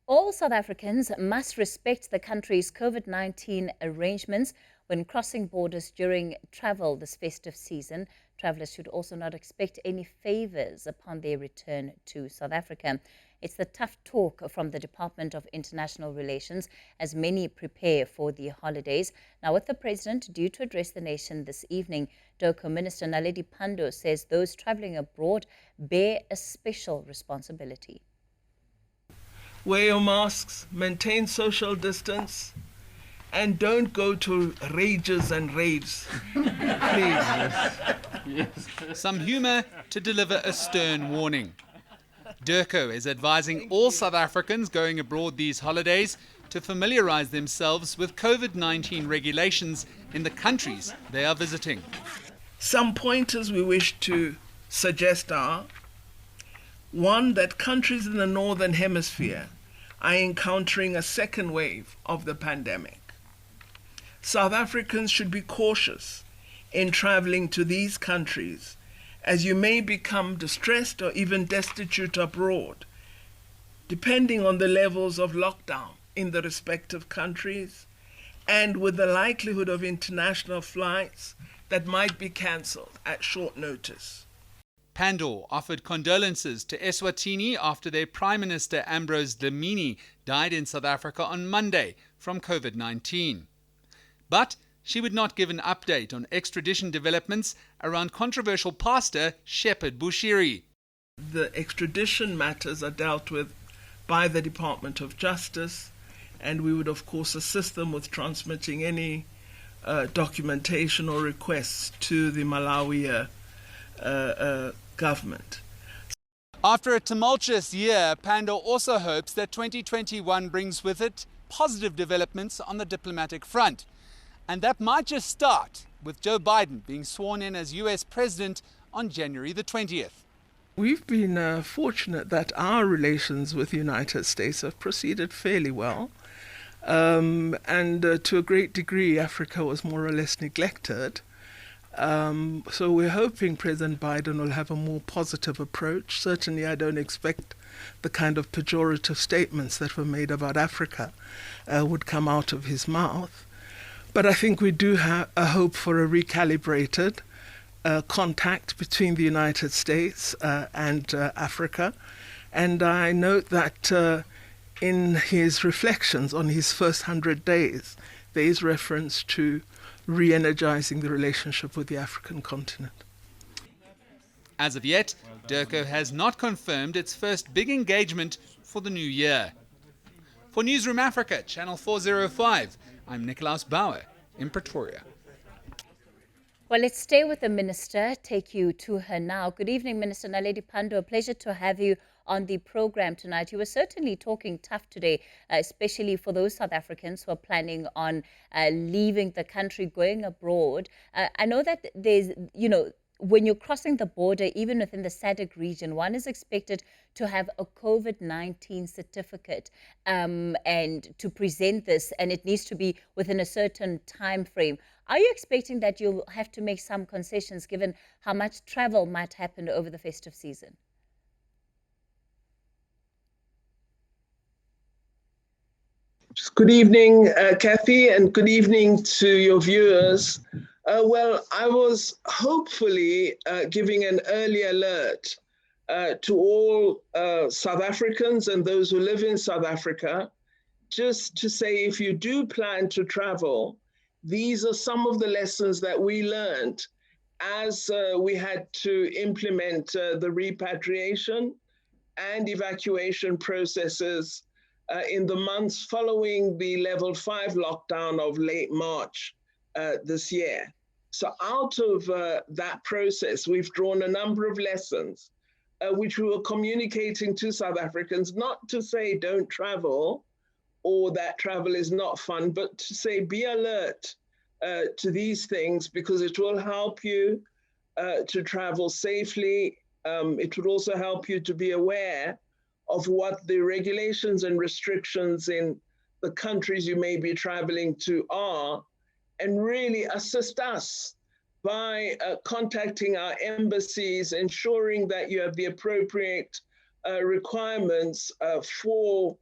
All South Africans must respect the country's COVID-19 arrangements when crossing borders during travel this festive season. Travellers should also not expect any favours upon their return to South Africa. It's the tough talk from the Department of International Relations as many prepare for the holidays. Now, with the President due to address the nation this evening, Dirco Minister Naledi Pandor says those travelling abroad bear a special responsibility. Wear your masks, maintain social distance, and don't go to rages and raves. Please. Yes. Some humour to deliver a stern warning. Dirco is advising all South Africans going abroad these holidays to familiarise themselves with COVID-19 regulations in the countries they are visiting. Some pointers we wish to suggest are: one, that countries in the Northern Hemisphere are encountering a second wave of the pandemic. South Africans should be cautious in travelling to these countries, as you may become distressed or even destitute abroad, depending on the levels of lockdown in the respective countries, and with the likelihood of international flights that might be cancelled at short notice. Pandor offered condolences to Eswatini after their Prime Minister Ambrose Dlamini died in South Africa on Monday from COVID-19. But she would not give an update on extradition developments around controversial pastor Shepherd Bushiri. The extradition matters are dealt with by the Department of Justice, and we would of course assist them with transmitting any documentation or requests to the Malawi government. After a tumultuous year, Pandor also hopes that 2021 brings with it positive developments on the diplomatic front. And that might just start with Joe Biden being sworn in as US President on January the 20th. We've been fortunate that our relations with the United States have proceeded fairly well. And to a great degree, Africa was more or less neglected. So we're hoping President Biden will have a more positive approach. Certainly, I don't expect the kind of pejorative statements that were made about Africa would come out of his mouth. But I think we do have a hope for a recalibrated contact between the United States and Africa. And I note that in his reflections on his first 100 days, there is reference to re-energizing the relationship with the African continent. As of yet, Dirco has not confirmed its first big engagement for the new year. For Newzroom Afrika, Channel 405, I'm Nicolaus Bauer in Pretoria. Well, let's stay with the minister, take you to her now. Good evening, Minister Naledi Pandor. A pleasure to have you on the program tonight. You were certainly talking tough today, especially for those South Africans who are planning on leaving the country, going abroad. I know that there's, when you're crossing the border, even within the SADC region, one is expected to have a COVID-19 certificate and to present this, and it needs to be within a certain time frame. Are you expecting that you'll have to make some concessions given how much travel might happen over the festive season? Good evening, Kathy, and good evening to your viewers. Well, I was hopefully giving an early alert to all South Africans and those who live in South Africa, just to say, if you do plan to travel, these are some of the lessons that we learned as we had to implement the repatriation and evacuation processes in the months following the level 5 lockdown of late March this year. So out of that process, we've drawn a number of lessons which we were communicating to South Africans, not to say don't travel or that travel is not fun, but to say be alert to these things, because it will help you to travel safely. It would also help you to be aware of what the regulations and restrictions in the countries you may be traveling to are, and really assist us by contacting our embassies, ensuring that you have the appropriate requirements for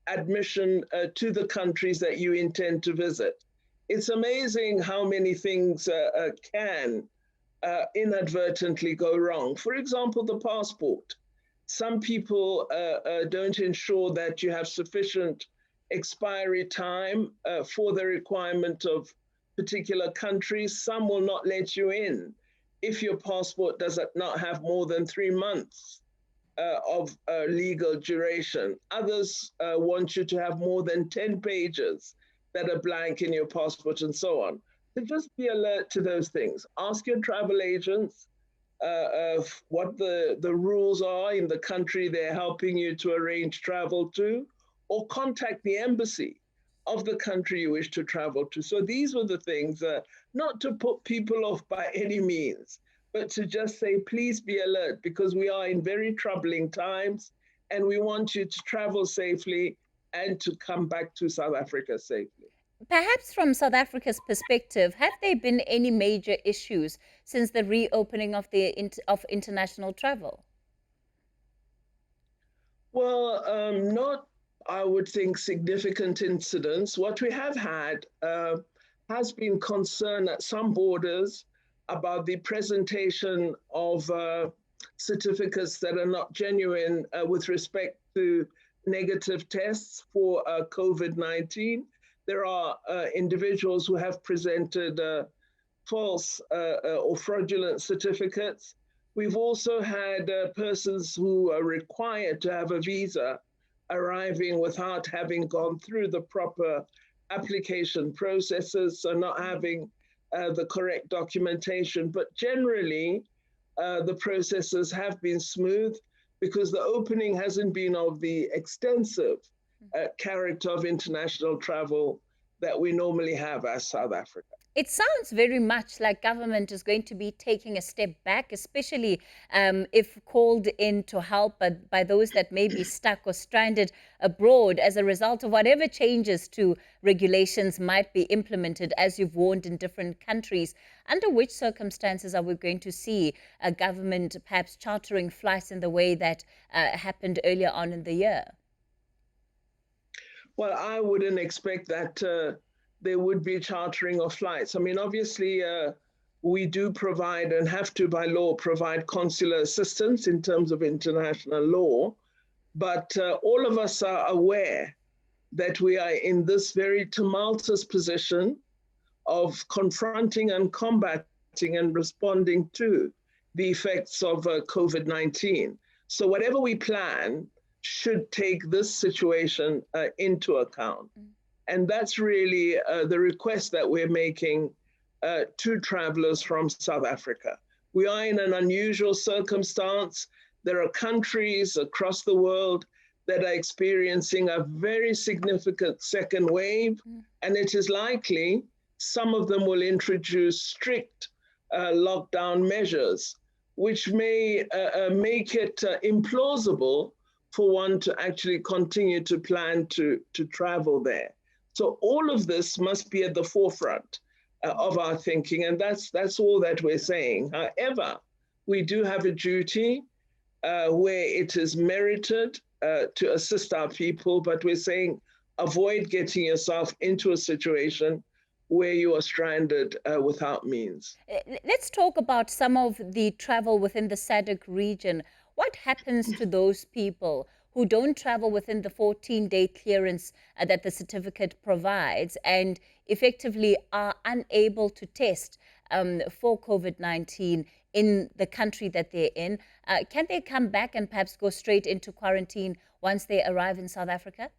admission to the countries that you intend to visit. It's amazing how many things can inadvertently go wrong. For example, the passport. Some people don't ensure that you have sufficient expiry time for the requirement of particular countries. Some will not let you in if your passport does not have more than 3 months of legal duration. Others want you to have more than 10 pages that are blank in your passport and so on. So just be alert to those things. Ask your travel agents of what the rules are in the country they're helping you to arrange travel to, or contact the embassy of the country you wish to travel to. So these were the things, not to put people off by any means, but to just say, please be alert, because we are in very troubling times and we want you to travel safely and to come back to South Africa safely. Perhaps from South Africa's perspective, have there been any major issues since the reopening of of international travel? Well, not, I would think, significant incidents. What we have had has been concern at some borders about the presentation of certificates that are not genuine with respect to negative tests for COVID-19. There are individuals who have presented false or fraudulent certificates. We've also had persons who are required to have a visa arriving without having gone through the proper application processes, so not having the correct documentation. But generally, the processes have been smooth because the opening hasn't been of the extensive character of international travel that we normally have as South Africa. It sounds very much like government is going to be taking a step back, especially if called in to help by those that may be stuck or stranded abroad as a result of whatever changes to regulations might be implemented, as you've warned, in different countries. Under which circumstances are we going to see a government perhaps chartering flights in the way that happened earlier on in the year? Well, I wouldn't expect that there would be chartering of flights. I mean, obviously, we do provide and have to, by law, provide consular assistance in terms of international law. But all of us are aware that we are in this very tumultuous position of confronting and combating and responding to the effects of COVID-19. So whatever we plan should take this situation into account. And that's really the request that we're making to travelers from South Africa. We are in an unusual circumstance. There are countries across the world that are experiencing a very significant second wave, and it is likely some of them will introduce strict lockdown measures, which may make it implausible for one to actually continue to plan to travel there. So all of this must be at the forefront of our thinking, and that's all that we're saying. However, we do have a duty where it is merited to assist our people, but we're saying avoid getting yourself into a situation where you are stranded without means. Let's talk about some of the travel within the SADC region. What happens to those people who don't travel within the 14-day clearance that the certificate provides and effectively are unable to test for COVID-19 in the country that they're in? Can they come back and perhaps go straight into quarantine once they arrive in South Africa?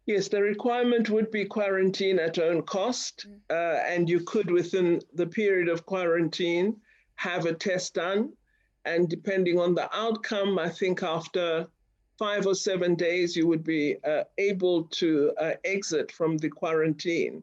Yes, the requirement would be quarantine at own cost, and you could, within the period of quarantine, have a test done. And depending on the outcome, I think after 5 or 7 days, you would be able to exit from the quarantine.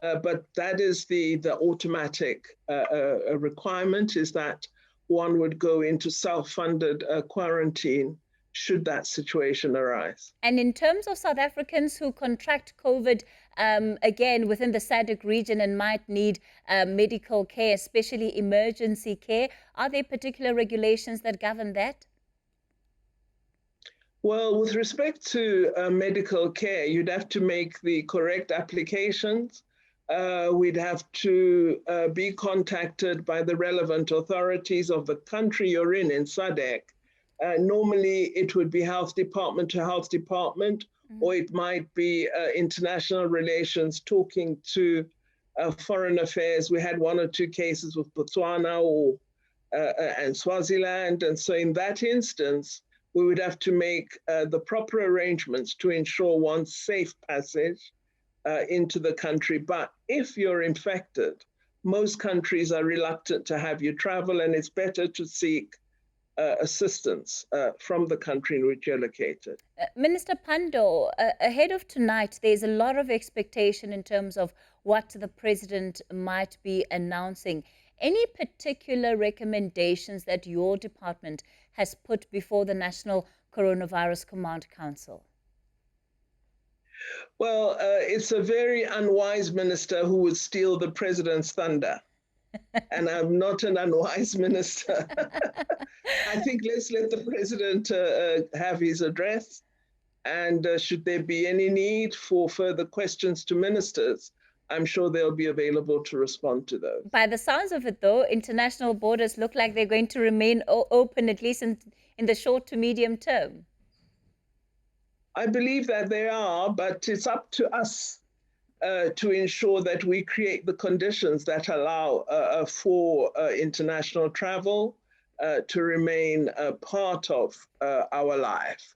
But that is the automatic requirement, is that one would go into self-funded quarantine should that situation arise. And in terms of South Africans who contract COVID, again, within the SADC region and might need medical care, especially emergency care, are there particular regulations that govern that? Well, with respect to medical care, you'd have to make the correct applications. We'd have to be contacted by the relevant authorities of the country you're in SADC. Normally, it would be health department to health department, or it might be international relations talking to foreign affairs. We had one or two cases with Botswana or and Swaziland, and so in that instance, we would have to make the proper arrangements to ensure one's safe passage into the country. But if you're infected, most countries are reluctant to have you travel, and it's better to seek assistance from the country in which you're located. Minister Pandor, ahead of tonight, there's a lot of expectation in terms of what the president might be announcing. Any particular recommendations that your department has put before the National Coronavirus Command Council? Well, it's a very unwise minister who would steal the president's thunder. And I'm not an unwise minister. I think let's let the president have his address. And should there be any need for further questions to ministers, I'm sure they'll be available to respond to those. By the sounds of it, though, international borders look like they're going to remain open, at least in the short to medium term. I believe that they are, but it's up to us to ensure that we create the conditions that allow for international travel to remain a part of our life.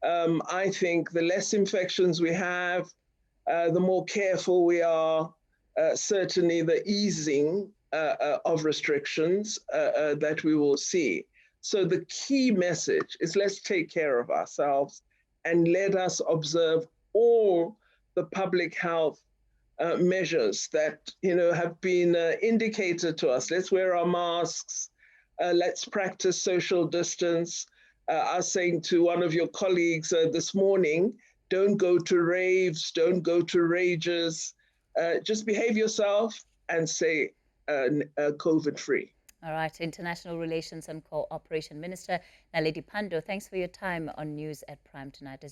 I think the less infections we have, the more careful we are, certainly the easing of restrictions that we will see. So the key message is let's take care of ourselves and let us observe all the public health measures that have been indicated to us. Let's wear our masks. Let's practice social distance. I was saying to one of your colleagues this morning, don't go to raves, don't go to rages. Just behave yourself and stay COVID-free. All right, International Relations and Cooperation Minister Naledi Pandor, thanks for your time on News at Prime tonight.